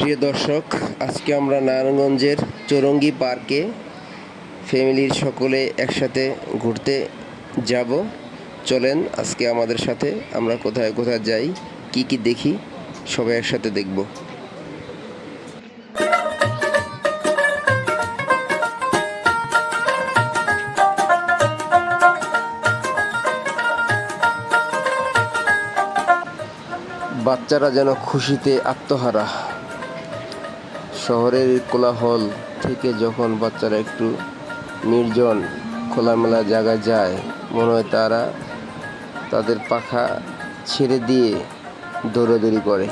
প্রিয় দর্শক, আজকে আমরা নারায়ণগঞ্জের চৌরঙ্গী পার্কে ফ্যামিলির সকলে একসাথে ঘুরতে যাব। চলেন আজকে আমাদের সাথে আমরা কোথায় কোথায় যাই, কি কি দেখি, সবাই একসাথে দেখব। বাচ্চারা যেন খুশিতে আত্মহারা। শহরের কোলাহল থেকে যখন বাচ্চারা একটু নির্জন খোলামেলা জায়গায় যায়, মনে হয় তারা তাদের পাখা ছেড়ে দিয়ে দৌড়াদৌড়ি করে।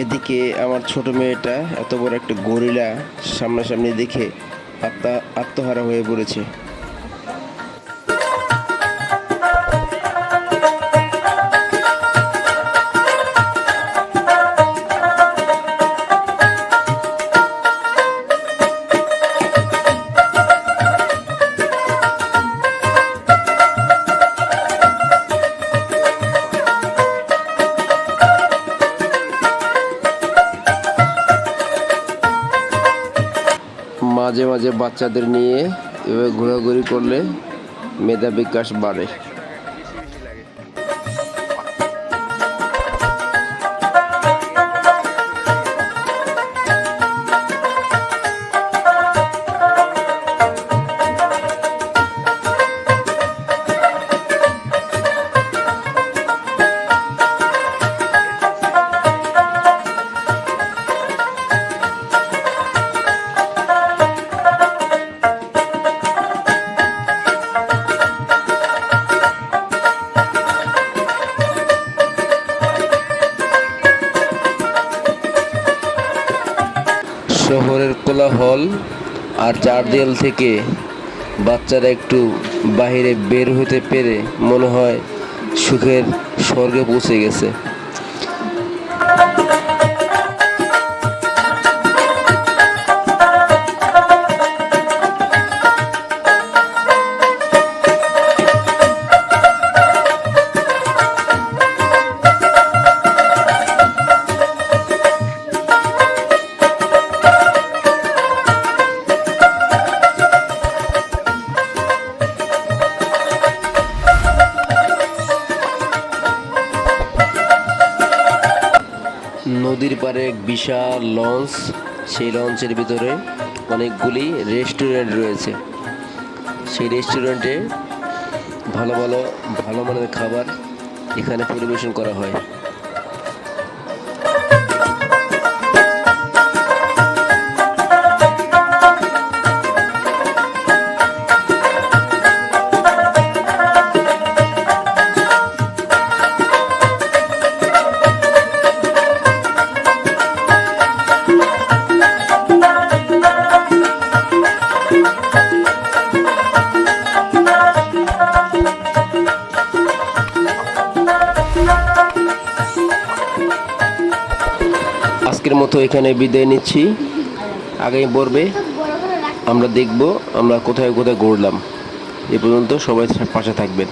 এদিকে আমার ছোট মেয়েটা এত বড় একটা গরিলা সামনাসামনি দেখে আত্মহারা হয়ে পড়েছে। মাঝে মাঝে বাচ্চাদের নিয়ে এভাবে ঘোরাঘুরি করলে মেধা বিকাশ বাড়ে। শহরের কোলাহল আর চারদেয়াল থেকে বাচ্চারা একটু বাইরে বের হতে পেরে মনে হয় সুখের স্বর্গে পৌঁছে গেছে। নদীর পাড়ে এক বিশাল লঞ্চ, সেই লঞ্চের ভিতরে অনেকগুলি রেস্টুরেন্ট রয়েছে। সেই রেস্টুরেন্টে ভালো মানের খাবার এখানে পরিবেশন করা হয়। আজকের মতো এখানে বিদায় নিচ্ছি। আগামী পর্বে আমরা দেখব আমরা কোথায় কোথায় ঘুরলাম। এ পর্যন্ত সবাই পাশে থাকবেন।